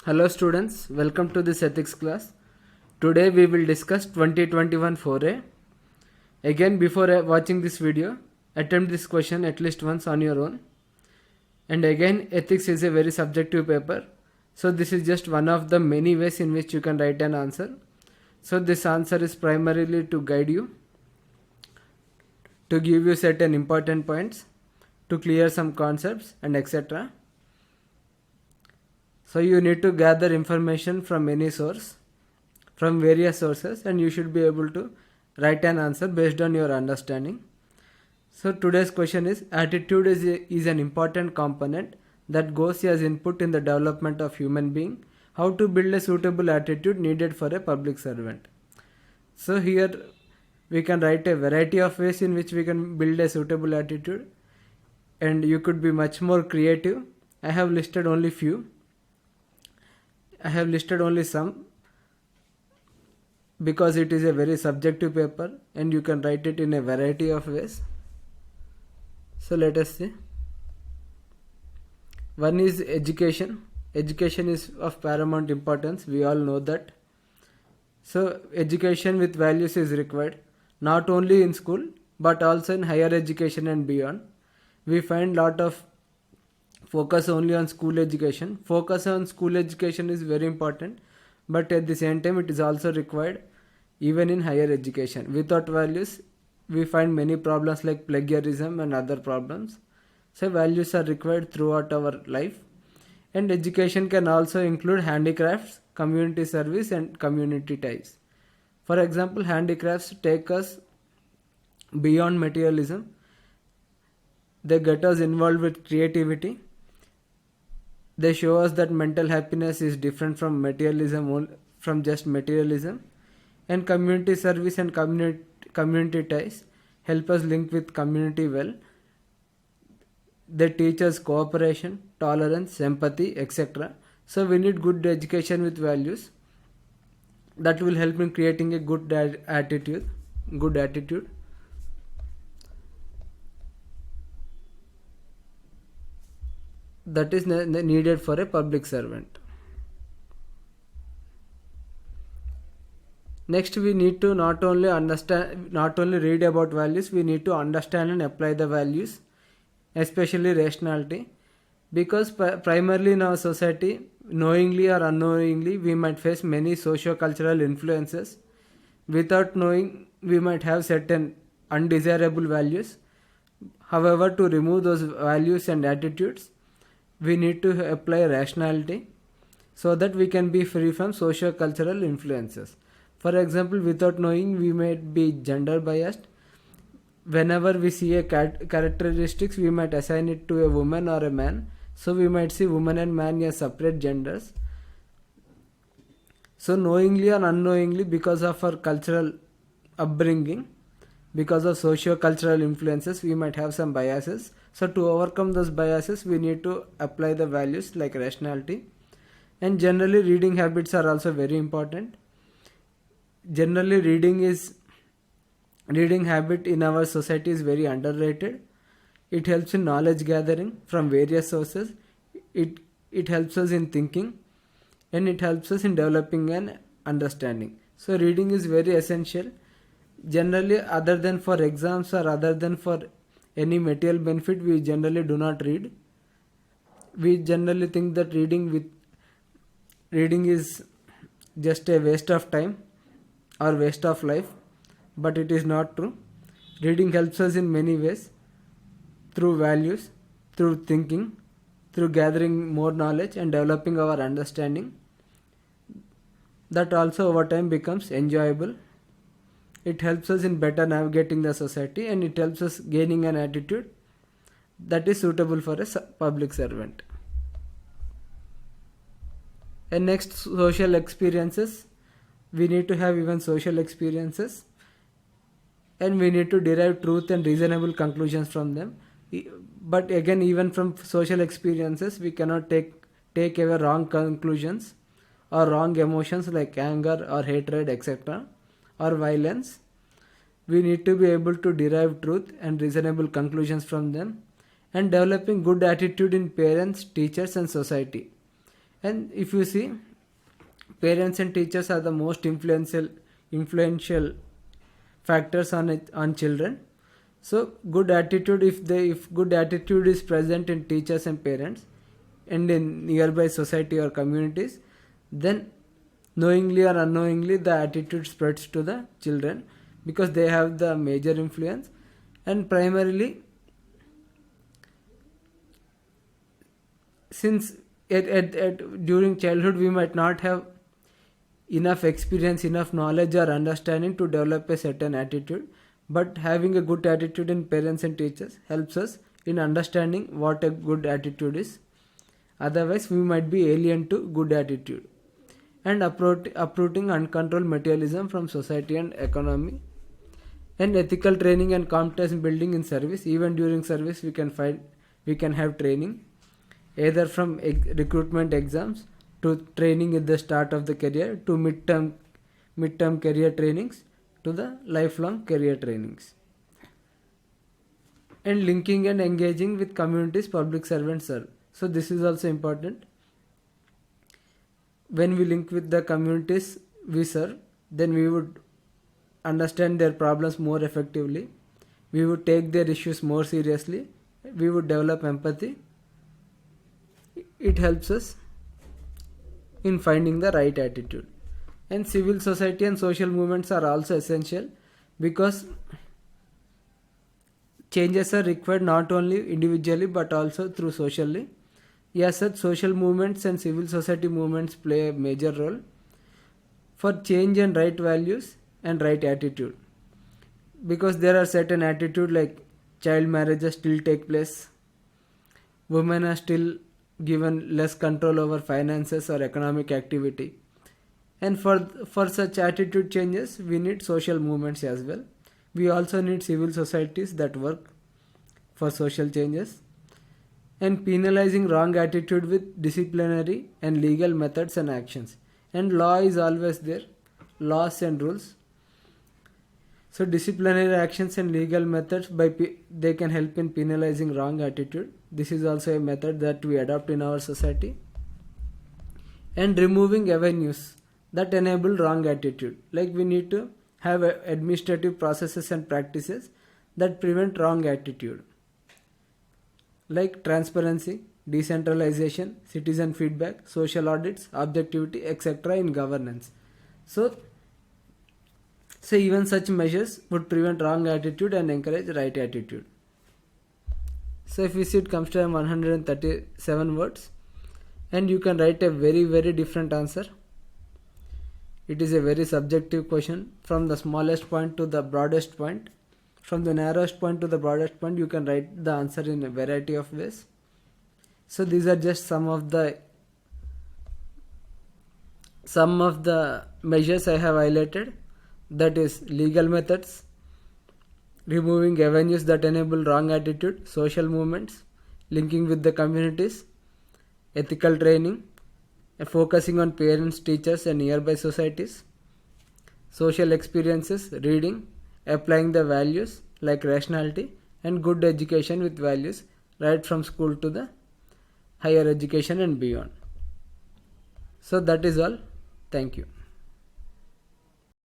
Hello students, welcome to this ethics class. Today we will discuss 2021 4A. Again, before watching this video, attempt this question at least once on your own. And again, ethics is a very subjective paper. So this is just one of the many ways in which you can write an answer. So this answer is primarily to guide you, to give you certain important points, to clear some concepts and etc. So you need to gather information from any source, from various sources, and you should be able to write an answer based on your understanding. So today's question is, attitude is an important component that goes as input in the development of human being. How to build a suitable attitude needed for a public servant. So here we can write a variety of ways in which we can build a suitable attitude, and you could be much more creative. I have listed only some because it is a very subjective paper and you can write it in a variety of ways. So let us see. One is education. Education is of paramount importance. We all know that. So education with values is required, not only in school but also in higher education and beyond. We find lot of focus only on school education. Focus on school education is very important, but at the same time it is also required even in higher education. Without values, we find many problems like plagiarism and other problems. So values are required throughout our life. And education can also include handicrafts, community service and community ties. For example, handicrafts take us beyond materialism. They get us involved with creativity. They show us that mental happiness is different from just materialism. And community service and community ties help us link with community well. They teach us cooperation, tolerance, empathy, etc. So we need good education with values. That will help in creating a good attitude. That is needed for a public servant. Next, we need to not only read about values, we need to understand and apply the values, especially rationality, because primarily in our society, knowingly or unknowingly, we might face many socio-cultural influences. Without knowing, we might have certain undesirable values. However, to remove those values and attitudes, we need to apply rationality so that we can be free from socio-cultural influences. For example, without knowing, we might be gender biased. Whenever we see a characteristics, we might assign it to a woman or a man. So we might see woman and man as separate genders. So knowingly or unknowingly, because of our cultural upbringing, because of socio-cultural influences, we might have some biases. So to overcome those biases, we need to apply the values like rationality. And generally, reading habits are also very important. Generally, reading habit in our society is very underrated. It helps in knowledge gathering from various sources. It helps us in thinking, and it helps us in developing an understanding. So reading is very essential. Generally, other than for exams or other than for any material benefit, we generally do not read. We generally think that reading is just a waste of time or waste of life, but it is not true. Reading helps us in many ways, through values, through thinking, through gathering more knowledge and developing our understanding. That also over time becomes enjoyable. It helps us in better navigating the society, and it helps us gaining an attitude that is suitable for a public servant. And next, social experiences. We need to have even social experiences, and we need to derive truth and reasonable conclusions from them. But again, even from social experiences, we cannot take away wrong conclusions or wrong emotions like anger or hatred, etc., or violence. We need to be able to derive truth and reasonable conclusions from them, and developing good attitude in parents, teachers and society. And if you see, parents and teachers are the most influential factors on children. So good attitude, if good attitude is present in teachers and parents and in nearby society or communities, then knowingly or unknowingly the attitude spreads to the children, because they have the major influence. And primarily, since during childhood we might not have enough experience, enough knowledge or understanding to develop a certain attitude, but having a good attitude in parents and teachers helps us in understanding what a good attitude is. Otherwise we might be alien to good attitude. And uprooting uncontrolled materialism from society and economy. And ethical training and competence building in service. Even during service we can have training, either from recruitment exams to training at the start of the career, to midterm career trainings, to the lifelong career trainings. And linking and engaging with communities public servants serve. So this is also important. When we link with the communities we serve, then we would understand their problems more effectively, we would take their issues more seriously, we would develop empathy. It helps us in finding the right attitude. And civil society and social movements are also essential, because changes are required not only individually but also through socially. Yes, such social movements and civil society movements play a major role for change and right values and right attitude, because there are certain attitude like child marriages still take place, women are still given less control over finances or economic activity. And for such attitude changes we need social movements as well. We also need civil societies that work for social changes. And penalizing wrong attitude with disciplinary and legal methods and actions. And law is always there, laws and rules. So disciplinary actions and legal methods, they can help in penalizing wrong attitude. This is also a method that we adopt in our society. And removing avenues that enable wrong attitude, like we need to have administrative processes and practices that prevent wrong attitude, like transparency, decentralization, citizen feedback, social audits, objectivity, etc. in governance. So even such measures would prevent wrong attitude and encourage right attitude. So if we see, it comes to 137 words, and you can write a very, very different answer. It is a very subjective question, from the smallest point to the broadest point. From the narrowest point to the broadest point, you can write the answer in a variety of ways. So these are just some of the measures I have highlighted. That is legal methods, removing avenues that enable wrong attitude, social movements, linking with the communities, ethical training, focusing on parents, teachers and nearby societies, social experiences, reading, applying the values like rationality, and good education with values right from school to the higher education and beyond. So that is all. Thank you.